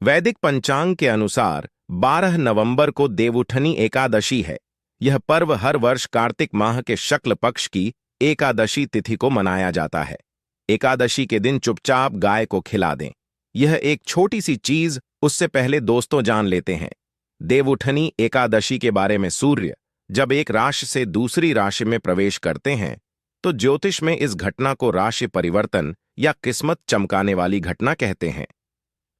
वैदिक पंचांग के अनुसार 12 नवंबर को देवउठनी एकादशी है। यह पर्व हर वर्ष कार्तिक माह के शुक्ल पक्ष की एकादशी तिथि को मनाया जाता है। एकादशी के दिन चुपचाप गाय को खिला दें। यह एक छोटी सी चीज, उससे पहले दोस्तों जान लेते हैं देवउठनी एकादशी के बारे में। सूर्य जब एक राशि से दूसरी राशि में प्रवेश करते हैं तो ज्योतिष में इस घटना को राशि परिवर्तन या किस्मत चमकाने वाली घटना कहते हैं।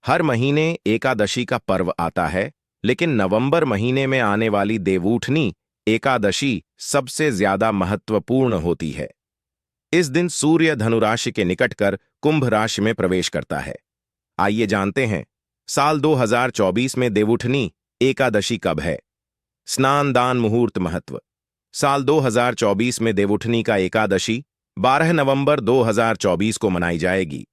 हर महीने एकादशी का पर्व आता है, लेकिन नवंबर महीने में आने वाली देवउठनी एकादशी सबसे ज्यादा महत्वपूर्ण होती है। इस दिन सूर्य धनु राशि के निकट कर कुंभ राशि में प्रवेश करता है। आइए जानते हैं साल 2024 में देवउठनी एकादशी कब है। स्नान दान मुहूर्त महत्व। साल 2024 में देवउठनी का एकादशी 12 नवंबर 2024 को मनाई जाएगी।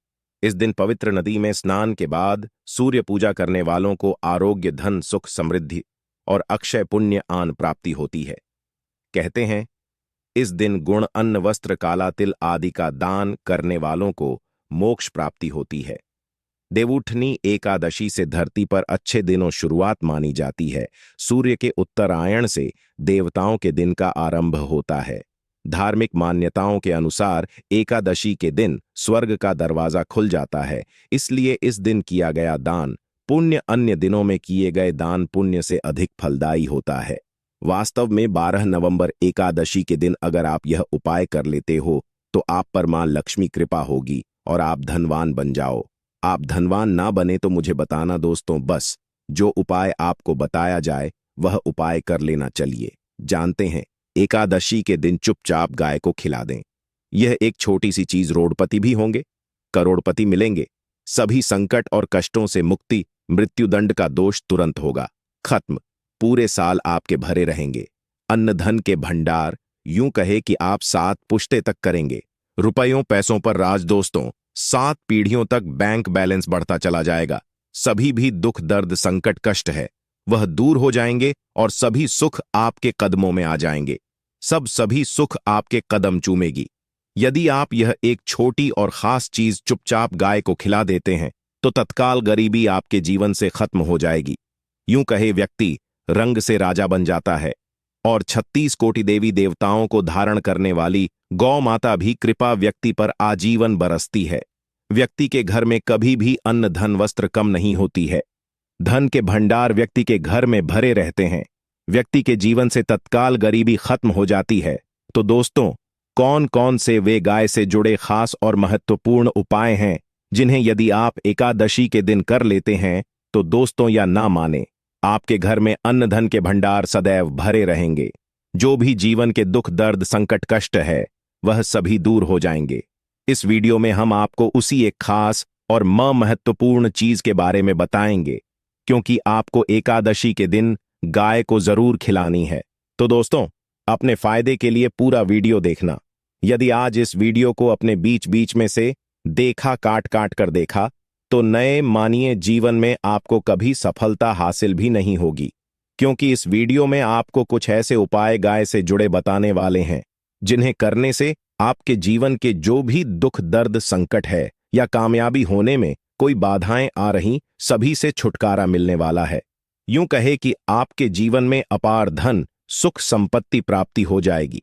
इस दिन पवित्र नदी में स्नान के बाद सूर्य पूजा करने वालों को आरोग्य, धन, सुख, समृद्धि और अक्षय पुण्य आन प्राप्ति होती है। कहते हैं इस दिन गुण, अन्न, वस्त्र, काला तिल आदि का दान करने वालों को मोक्ष प्राप्ति होती है। देवउठनी एकादशी से धरती पर अच्छे दिनों शुरुआत मानी जाती है। सूर्य के उत्तरायण से देवताओं के दिन का आरंभ होता है। धार्मिक मान्यताओं के अनुसार एकादशी के दिन स्वर्ग का दरवाजा खुल जाता है, इसलिए इस दिन किया गया दान पुण्य अन्य दिनों में किए गए दान पुण्य से अधिक फलदायी होता है। वास्तव में 12 नवंबर एकादशी के दिन अगर आप यह उपाय कर लेते हो तो आप पर मां लक्ष्मी कृपा होगी और आप धनवान बन जाओ। आप धनवान ना बने तो मुझे बताना दोस्तों, बस जो उपाय आपको बताया जाए वह उपाय कर लेना। चलिए जानते हैं। एकादशी के दिन चुपचाप गाय को खिला दें। यह एक छोटी सी चीज, रोडपति भी होंगे, करोड़पति मिलेंगे। सभी संकट और कष्टों से मुक्ति, मृत्युदंड का दोष तुरंत होगा खत्म। पूरे साल आपके भरे रहेंगे। अन्न धन के भंडार, यूं कहे कि आप 7 पुश्ते तक करेंगे। रुपयों पैसों पर राज दोस्तों, 7 पीढ़ियों तक बैंक बैलेंस बढ़ता चला जाएगा। सभी भी दुख, दर्द, संकट, कष्ट है वह दूर हो जाएंगे और सभी सुख आपके कदमों में आ जाएंगे। सभी सुख आपके कदम चूमेगी। यदि आप यह एक छोटी और खास चीज चुपचाप गाय को खिला देते हैं तो तत्काल गरीबी आपके जीवन से खत्म हो जाएगी। यूं कहे व्यक्ति रंग से राजा बन जाता है और 36 कोटि देवी देवताओं को धारण करने वाली गौ माता भी कृपा व्यक्ति पर आजीवन बरसती है। व्यक्ति के घर में कभी भी अन्न, धन, वस्त्र कम नहीं होती है। धन के भंडार व्यक्ति के घर में भरे रहते हैं। व्यक्ति के जीवन से तत्काल गरीबी खत्म हो जाती है। तो दोस्तों, कौन कौन से वे गाय से जुड़े खास और महत्वपूर्ण उपाय हैं जिन्हें यदि आप एकादशी के दिन कर लेते हैं तो दोस्तों या ना माने, आपके घर में अन्न धन के भंडार सदैव भरे रहेंगे। जो भी जीवन के दुख, दर्द, संकट, कष्ट है वह सभी दूर हो जाएंगे। इस वीडियो में हम आपको उसी एक खास और महत्वपूर्ण चीज के बारे में बताएंगे, क्योंकि आपको एकादशी के दिन गाय को जरूर खिलानी है। तो दोस्तों, अपने फायदे के लिए पूरा वीडियो देखना। यदि आज इस वीडियो को अपने बीच बीच में से देखा, काट काट कर देखा, तो नए मानिए जीवन में आपको कभी सफलता हासिल भी नहीं होगी, क्योंकि इस वीडियो में आपको कुछ ऐसे उपाय गाय से जुड़े बताने वाले हैं जिन्हें करने से आपके जीवन के जो भी दुख, दर्द, संकट है या कामयाबी होने में कोई बाधाएं आ रही, सभी से छुटकारा मिलने वाला है। यूं कहे कि आपके जीवन में अपार धन, सुख, संपत्ति प्राप्ति हो जाएगी।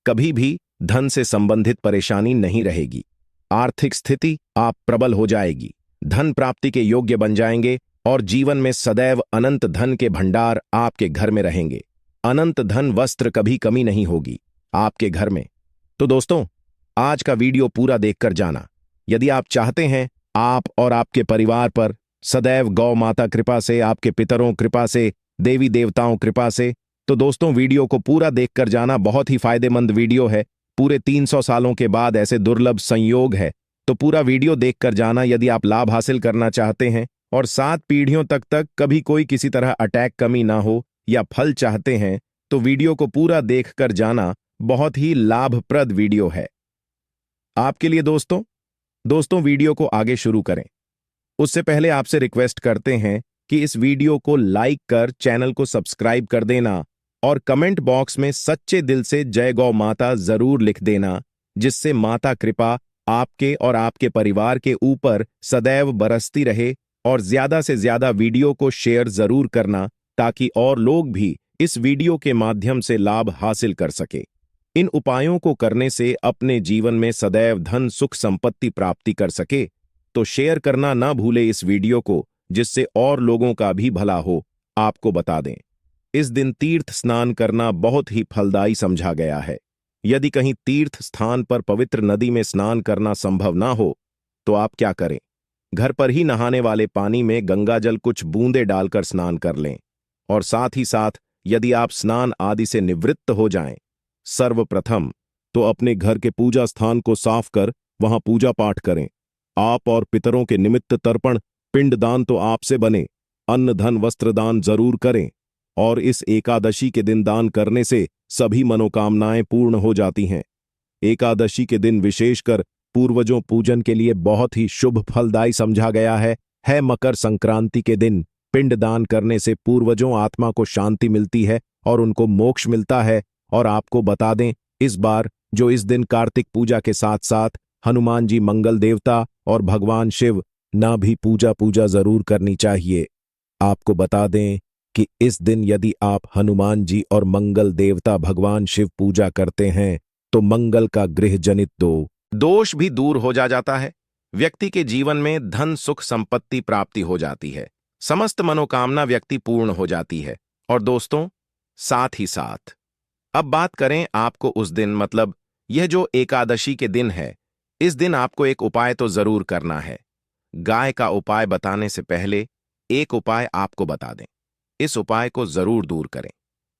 कभी भी धन से संबंधित परेशानी नहीं रहेगी। आर्थिक स्थिति आप प्रबल हो जाएगी। धन प्राप्ति के योग्य बन जाएंगे और जीवन में सदैव अनंत धन के भंडार आपके घर में रहेंगे। अनंत धन, वस्त्र, कभी कमी नहीं होगी आपके घर में। तो दोस्तों, आज का वीडियो पूरा देखकर जाना। यदि आप चाहते हैं आप और आपके परिवार पर सदैव गौ माता कृपा से, आपके पितरों कृपा से, देवी देवताओं कृपा से, तो दोस्तों वीडियो को पूरा देखकर जाना। बहुत ही फायदेमंद वीडियो है। पूरे 300 सालों के बाद ऐसे दुर्लभ संयोग है, तो पूरा वीडियो देखकर जाना यदि आप लाभ हासिल करना चाहते हैं और 7 पीढ़ियों तक कभी कोई किसी तरह अटैक, कमी ना हो या फल चाहते हैं तो वीडियो को पूरा देखकर जाना। बहुत ही लाभप्रद वीडियो है आपके लिए। दोस्तों वीडियो को आगे शुरू करें उससे पहले आपसे रिक्वेस्ट करते हैं कि इस वीडियो को लाइक कर चैनल को सब्सक्राइब कर देना और कमेंट बॉक्स में सच्चे दिल से जय गौ माता जरूर लिख देना, जिससे माता कृपा आपके और आपके परिवार के ऊपर सदैव बरसती रहे और ज्यादा से ज्यादा वीडियो को शेयर जरूर करना ताकि और लोग भी इस वीडियो के माध्यम से लाभ हासिल कर सके। इन उपायों को करने से अपने जीवन में सदैव धन सुख संपत्ति प्राप्ति कर सके तो शेयर करना ना भूले इस वीडियो को, जिससे और लोगों का भी भला हो। आपको बता दें, इस दिन तीर्थ स्नान करना बहुत ही फलदायी समझा गया है। यदि कहीं तीर्थ स्थान पर पवित्र नदी में स्नान करना संभव ना हो तो आप क्या करें, घर पर ही नहाने वाले पानी में गंगाजल कुछ बूंदे डालकर स्नान कर लें। और साथ ही साथ यदि आप स्नान आदि से निवृत्त हो जाएं, सर्वप्रथम तो अपने घर के पूजा स्थान को साफ कर वहां पूजा पाठ करें। आप और पितरों के निमित्त तर्पण पिंडदान तो आपसे बने, अन्न धन वस्त्र दान जरूर करें। और इस एकादशी के दिन दान करने से सभी मनोकामनाएं पूर्ण हो जाती हैं। एकादशी के दिन विशेषकर पूर्वजों पूजन के लिए बहुत ही शुभ फलदायी समझा गया है। मकर संक्रांति के दिन पिंडदान करने से पूर्वजों आत्मा को शांति मिलती है और उनको मोक्ष मिलता है। और आपको बता दें, इस बार जो इस दिन कार्तिक पूजा के साथ साथ हनुमान जी मंगल देवता और भगवान शिव ना भी पूजा जरूर करनी चाहिए। आपको बता दें कि इस दिन यदि आप हनुमान जी और मंगल देवता भगवान शिव पूजा करते हैं तो मंगल का गृह जनित दोष भी दूर हो जाता है। व्यक्ति के जीवन में धन सुख संपत्ति प्राप्ति हो जाती है, समस्त मनोकामना व्यक्ति पूर्ण हो जाती है। और दोस्तों, साथ ही साथ अब बात करें आपको उस दिन, मतलब यह जो एकादशी के दिन है, इस दिन आपको एक उपाय तो जरूर करना है। गाय का उपाय बताने से पहले एक उपाय आपको बता दें, इस उपाय को जरूर दूर करें।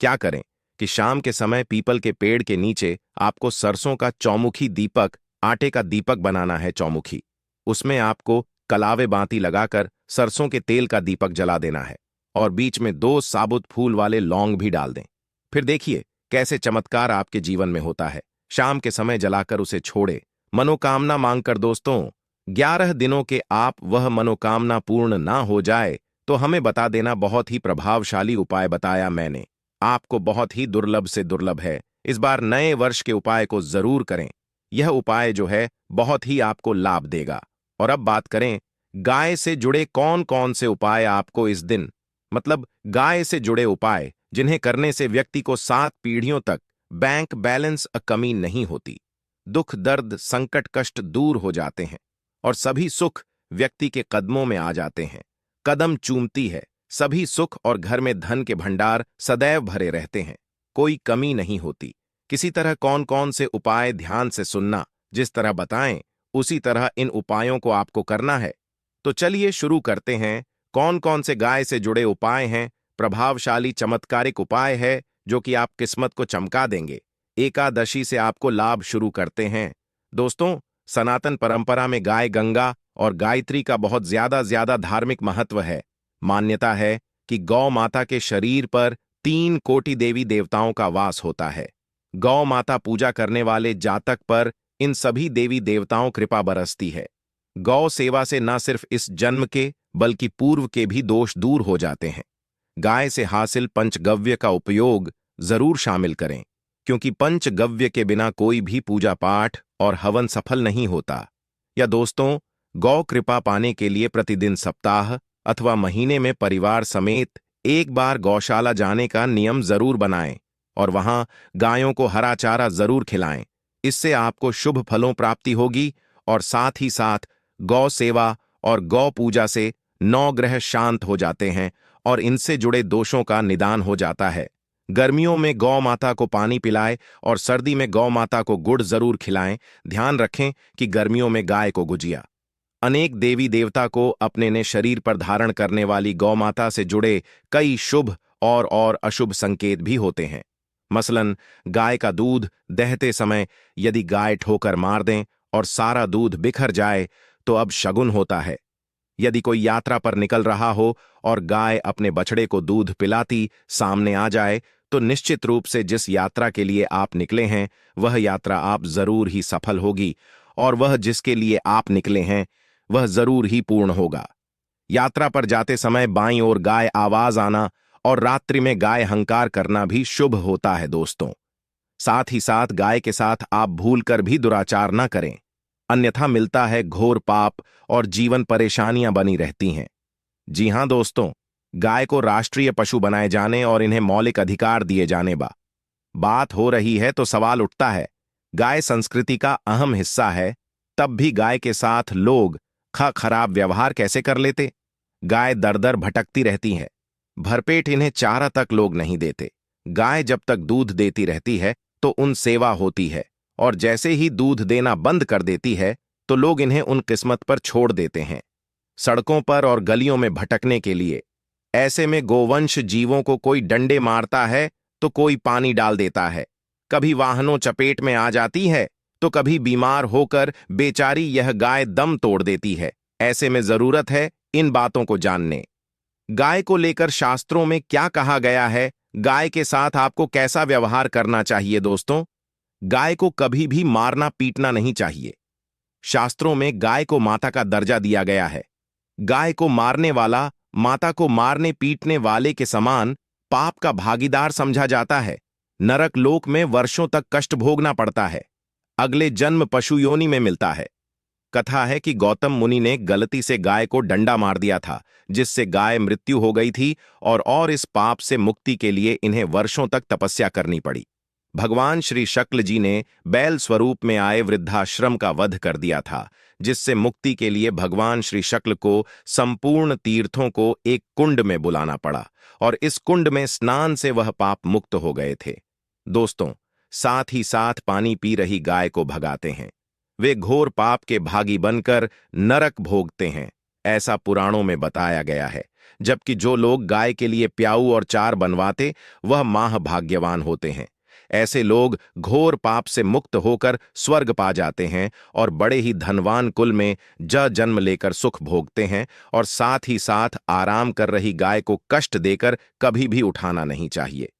क्या करें कि शाम के समय पीपल के पेड़ के नीचे आपको सरसों का चौमुखी दीपक, आटे का दीपक बनाना है चौमुखी। उसमें आपको कलावे बाती लगाकर सरसों के तेल का दीपक जला देना है और बीच में 2 साबुत फूल वाले लौंग भी डाल दें। फिर देखिए कैसे चमत्कार आपके जीवन में होता है। शाम के समय जलाकर उसे छोड़े, मनोकामना मांगकर। दोस्तों, 11 दिनों के आप वह मनोकामना पूर्ण ना हो जाए तो हमें बता देना। बहुत ही प्रभावशाली उपाय बताया मैंने आपको, बहुत ही दुर्लभ से दुर्लभ है। इस बार नए वर्ष के उपाय को जरूर करें। यह उपाय जो है बहुत ही आपको लाभ देगा। और अब बात करें गाय से जुड़े कौन कौन से उपाय आपको इस दिन, मतलब गाय से जुड़े उपाय जिन्हें करने से व्यक्ति को 7 पीढ़ियों तक बैंक बैलेंस कमी नहीं होती, दुख दर्द संकट कष्ट दूर हो जाते हैं और सभी सुख व्यक्ति के कदमों में आ जाते हैं। कदम चूमती है सभी सुख और घर में धन के भंडार सदैव भरे रहते हैं, कोई कमी नहीं होती। किसी तरह कौन कौन से उपाय ध्यान से सुनना, जिस तरह बताएं उसी तरह इन उपायों को आपको करना है। तो चलिए शुरू करते हैं। कौन कौन से गाय से जुड़े उपाय हैं, प्रभावशाली चमत्कारिक उपाय है जो कि आप किस्मत को चमका देंगे। एकादशी से आपको लाभ शुरू करते हैं। दोस्तों, सनातन परंपरा में गाय गंगा और गायत्री का बहुत ज्यादा धार्मिक महत्व है। मान्यता है कि गौ माता के शरीर पर 3 कोटि देवी देवताओं का वास होता है। गौ माता पूजा करने वाले जातक पर इन सभी देवी देवताओं कृपा बरसती है। गौ सेवा से न सिर्फ इस जन्म के बल्कि पूर्व के भी दोष दूर हो जाते हैं। गाय से हासिल पंचगव्य का उपयोग जरूर शामिल करें, क्योंकि पंचगव्य के बिना कोई भी पूजा पाठ और हवन सफल नहीं होता। या दोस्तों, गौ कृपा पाने के लिए प्रतिदिन सप्ताह अथवा महीने में परिवार समेत एक बार गौशाला जाने का नियम जरूर बनाएं और वहां गायों को हरा चारा जरूर खिलाएं। इससे आपको शुभ फलों प्राप्ति होगी और साथ ही साथ गौ सेवा और गौ पूजा से 9 ग्रह शांत हो जाते हैं और इनसे जुड़े दोषों का निदान हो जाता है। गर्मियों में गौ माता को पानी पिलाएं और सर्दी में गौ माता को गुड़ जरूर खिलाएं। ध्यान रखें कि गर्मियों में गाय को गुजिया। अनेक देवी देवता को अपने ने शरीर पर धारण करने वाली गौ माता से जुड़े कई शुभ और अशुभ संकेत भी होते हैं। मसलन गाय का दूध दहते समय यदि गाय ठोकर मार दें और सारा दूध बिखर जाए तो अब शगुन होता है। यदि कोई यात्रा पर निकल रहा हो और गाय अपने बछड़े को दूध पिलाती सामने आ जाए तो निश्चित रूप से जिस यात्रा के लिए आप निकले हैं वह यात्रा आप जरूर ही सफल होगी और वह जिसके लिए आप निकले हैं वह जरूर ही पूर्ण होगा। यात्रा पर जाते समय बाईं ओर गाय आवाज आना और रात्रि में गाय हंकार करना भी शुभ होता है। दोस्तों, साथ ही साथ गाय के साथ आप भूलकर भी दुराचार न करें, अन्यथा मिलता है घोर पाप और जीवन परेशानियां बनी रहती हैं। जी हाँ दोस्तों, गाय को राष्ट्रीय पशु बनाए जाने और इन्हें मौलिक अधिकार दिए जाने बात हो रही है तो सवाल उठता है, गाय संस्कृति का अहम हिस्सा है, तब भी गाय के साथ लोग खराब व्यवहार कैसे कर लेते। गाय दर दर भटकती रहती है, भरपेट इन्हें चारा तक लोग नहीं देते। गाय जब तक दूध देती रहती है तो उन सेवा होती है, और जैसे ही दूध देना बंद कर देती है तो लोग इन्हें उन किस्मत पर छोड़ देते हैं, सड़कों पर और गलियों में भटकने के लिए। ऐसे में गोवंश जीवों को कोई डंडे मारता है तो कोई पानी डाल देता है, कभी वाहनों चपेट में आ जाती है तो कभी बीमार होकर बेचारी यह गाय दम तोड़ देती है। ऐसे में जरूरत है इन बातों को जानने। गाय को लेकर शास्त्रों में क्या कहा गया है, गाय के साथ आपको कैसा व्यवहार करना चाहिए। दोस्तों, गाय को कभी भी मारना पीटना नहीं चाहिए। शास्त्रों में गाय को माता का दर्जा दिया गया है। गाय को मारने वाला माता को मारने पीटने वाले के समान पाप का भागीदार समझा जाता है। नरक लोक में वर्षों तक कष्ट भोगना पड़ता है, अगले जन्म पशु योनि में मिलता है। कथा है कि गौतम मुनि ने गलती से गाय को डंडा मार दिया था, जिससे गाय मृत्यु हो गई थी, और इस पाप से मुक्ति के लिए इन्हें वर्षों तक तपस्या करनी पड़ी। भगवान श्री शुक्ल जी ने बैल स्वरूप में आए वृद्धाश्रम का वध कर दिया था, जिससे मुक्ति के लिए भगवान श्री शुक्ल को संपूर्ण तीर्थों को एक कुंड में बुलाना पड़ा, और इस कुंड में स्नान से वह पाप मुक्त हो गए थे। दोस्तों, साथ ही साथ पानी पी रही गाय को भगाते हैं। वे घोर पाप के भागी बनकर नरक भोगते हैं, ऐसा पुराणों में बताया गया है। जबकि जो लोग गाय के लिए प्याऊ और चार बनवाते, वह महाभाग्यवान होते हैं। ऐसे लोग घोर पाप से मुक्त होकर स्वर्ग पा जाते हैं और बड़े ही धनवान कुल में जन्म लेकर सुख भोगते हैं, और साथ ही साथ आराम कर रही गाय को कष्ट देकर कभी भी उठाना नहीं चाहिए।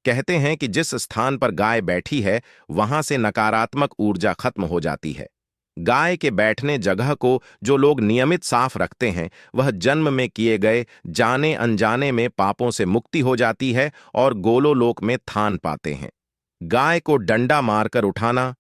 कहते हैं कि जिस स्थान पर गाय बैठी है वहां से नकारात्मक ऊर्जा खत्म हो जाती है। गाय के बैठने जगह को जो लोग नियमित साफ रखते हैं, वह जन्म में किए गए जाने अनजाने में पापों से मुक्ति हो जाती है और गोलोलोक में थान पाते हैं। गाय को डंडा मारकर उठाना,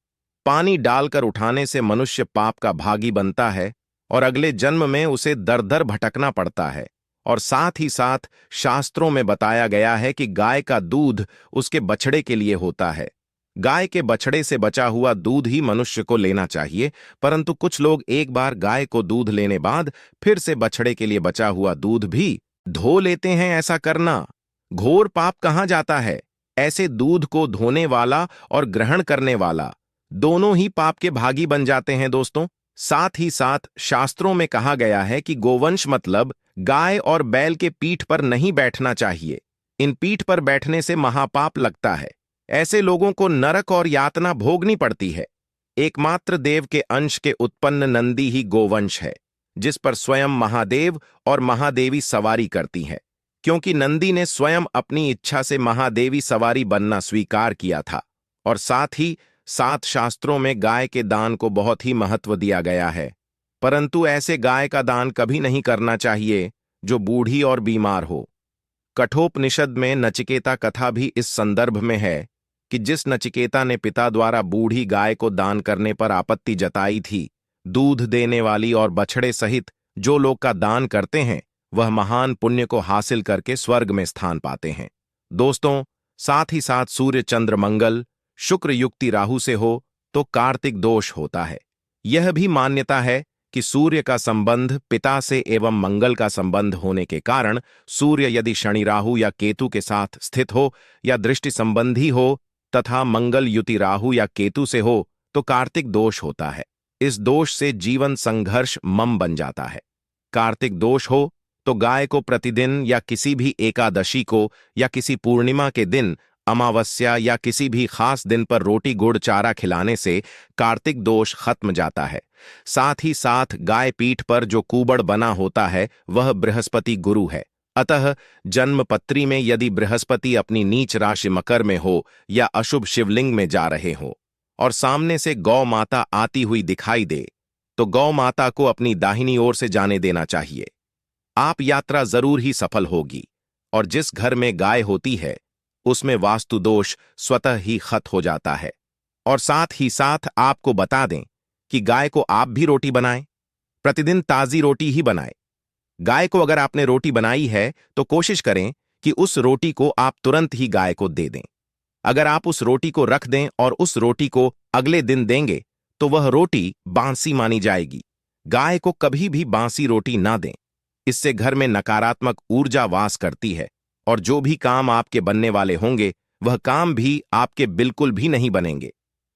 पानी डालकर उठाने से मनुष्य पाप का भागी बनता है और अगले जन्म में उसे दर दर भटकना पड़ता है। और साथ ही साथ शास्त्रों में बताया गया है कि गाय का दूध उसके बछड़े के लिए होता है। गाय के बछड़े से बचा हुआ दूध ही मनुष्य को लेना चाहिए, परंतु कुछ लोग एक बार गाय को दूध लेने बाद फिर से बछड़े के लिए बचा हुआ दूध भी धो लेते हैं। ऐसा करना घोर पाप कहा जाता है। ऐसे दूध को धोने वाला और ग्रहण करने वाला दोनों ही पाप के भागी बन जाते हैं। दोस्तों, साथ ही साथ शास्त्रों में कहा गया है कि गोवंश मतलब गाय और बैल के पीठ पर नहीं बैठना चाहिए। इन पीठ पर बैठने से महापाप लगता है। ऐसे लोगों को नरक और यातना भोगनी पड़ती है। एकमात्र देव के अंश के उत्पन्न नंदी ही गोवंश है, जिस पर स्वयं महादेव और महादेवी सवारी करती है, क्योंकि नंदी ने स्वयं अपनी इच्छा से महादेवी सवारी बनना स्वीकार किया था। और साथ ही सात शास्त्रों में गाय के दान को बहुत ही महत्व दिया गया है, परंतु ऐसे गाय का दान कभी नहीं करना चाहिए जो बूढ़ी और बीमार हो। कठोपनिषद में नचिकेता कथा भी इस संदर्भ में है कि जिस नचिकेता ने पिता द्वारा बूढ़ी गाय को दान करने पर आपत्ति जताई थी, दूध देने वाली और बछड़े सहित जो लोग का दान करते हैं वह महान पुण्य को हासिल करके स्वर्ग में स्थान पाते हैं। दोस्तों, साथ ही साथ सूर्य चंद्र मंगल शुक्र युक्ति राहु से हो तो कार्तिक दोष होता है। यह भी मान्यता है कि सूर्य का संबंध पिता से एवं मंगल का संबंध होने के कारण सूर्य यदि शनि राहु या केतु के साथ स्थित हो या दृष्टि संबंधी हो तथा मंगल युति राहु या केतु से हो तो कार्तिक दोष होता है। इस दोष से जीवन संघर्ष मम बन जाता है। कार्तिक दोष हो तो गाय को प्रतिदिन या किसी भी एकादशी को या किसी पूर्णिमा के दिन, अमावस्या या किसी भी खास दिन पर रोटी गुड़ चारा खिलाने से कार्तिक दोष खत्म जाता है। साथ ही साथ गाय पीठ पर जो कुबड़ बना होता है वह बृहस्पति गुरु है। अतः जन्मपत्री में यदि बृहस्पति अपनी नीच राशि मकर में हो या अशुभ शिवलिंग में जा रहे हो और सामने से गौ माता आती हुई दिखाई दे तो गौ माता को अपनी दाहिनी ओर से जाने देना चाहिए। आप यात्रा जरूर ही सफल होगी। और जिस घर में गाय होती है उसमें वास्तु दोष स्वतः ही खत्म हो जाता है। और साथ ही साथ आपको बता दें कि गाय को आप भी रोटी बनाएं, प्रतिदिन ताजी रोटी ही बनाएं। गाय को अगर आपने रोटी बनाई है तो कोशिश करें कि उस रोटी को आप तुरंत ही गाय को दे दें। अगर आप उस रोटी को रख दें और उस रोटी को अगले दिन देंगे तो वह रोटी बासी मानी जाएगी। गाय को कभी भी बासी रोटी ना दें। इससे घर में नकारात्मक ऊर्जा वास करती है और जो भी काम आपके बनने वाले होंगे वह काम भी आपके बिल्कुल भी नहीं बनेंगे।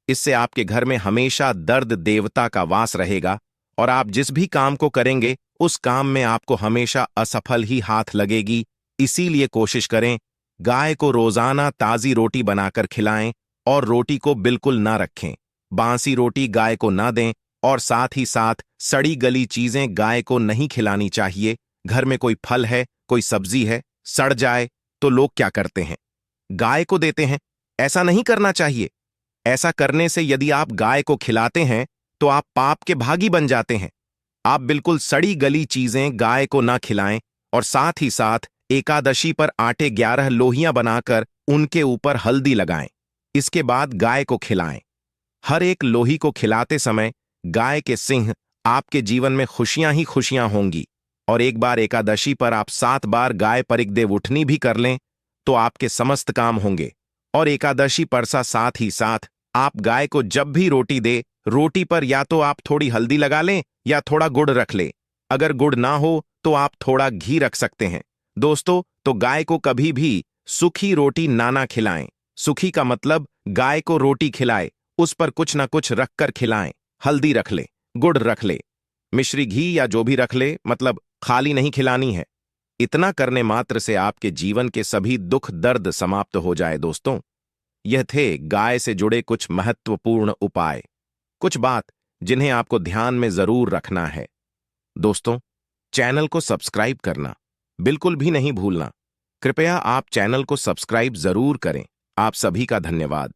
इससे आपके घर में हमेशा दर्द देवता का वास रहेगा और आप जिस भी काम को करेंगे उस काम में आपको हमेशा असफल ही हाथ लगेगी। इसीलिए कोशिश करें गाय को रोजाना ताजी रोटी बनाकर खिलाएं और रोटी को बिल्कुल ना रखें। बासी रोटी गाय को ना दें और साथ ही साथ सड़ी गली चीजें गाय को नहीं खिलानी चाहिए। घर में कोई फल है, कोई सब्जी है, सड़ जाए तो लोग क्या करते हैं? गाय को देते हैं। ऐसा नहीं करना चाहिए। ऐसा करने से यदि आप गाय को खिलाते हैं तो आप पाप के भागी बन जाते हैं। आप बिल्कुल सड़ी गली चीजें गाय को ना खिलाएं और साथ ही साथ एकादशी पर आटे 11 लोहियां बनाकर उनके ऊपर हल्दी लगाएं। इसके बाद गाय को खिलाएं। हर एक लोही को खिलाते समय गाय के सिंह आपके जीवन में खुशियां ही खुशियां होंगी। और एक बार एकादशी पर आप 7 बार गाय परिकदेव उठनी भी कर लें तो आपके समस्त काम होंगे। और एकादशी पर साथ ही साथ आप गाय को जब भी रोटी दे, रोटी पर या तो आप थोड़ी हल्दी लगा लें या थोड़ा गुड़ रख लें। अगर गुड़ ना हो तो आप थोड़ा घी रख सकते हैं। दोस्तों, तो गाय को कभी भी सूखी रोटी ना खिलाएं। सूखी का मतलब गाय को रोटी खिलाए, उस पर कुछ ना कुछ रखकर खिलाएं। हल्दी रख ले, गुड़ रख ले, मिश्री घी या जो भी रख ले, मतलब खाली नहीं खिलानी है। इतना करने मात्र से आपके जीवन के सभी दुख दर्द समाप्त हो जाए। दोस्तों, यह थे गाय से जुड़े कुछ महत्वपूर्ण उपाय, कुछ बात जिन्हें आपको ध्यान में जरूर रखना है। दोस्तों, चैनल को सब्सक्राइब करना बिल्कुल भी नहीं भूलना। कृपया आप चैनल को सब्सक्राइब जरूर करें। आप सभी का धन्यवाद।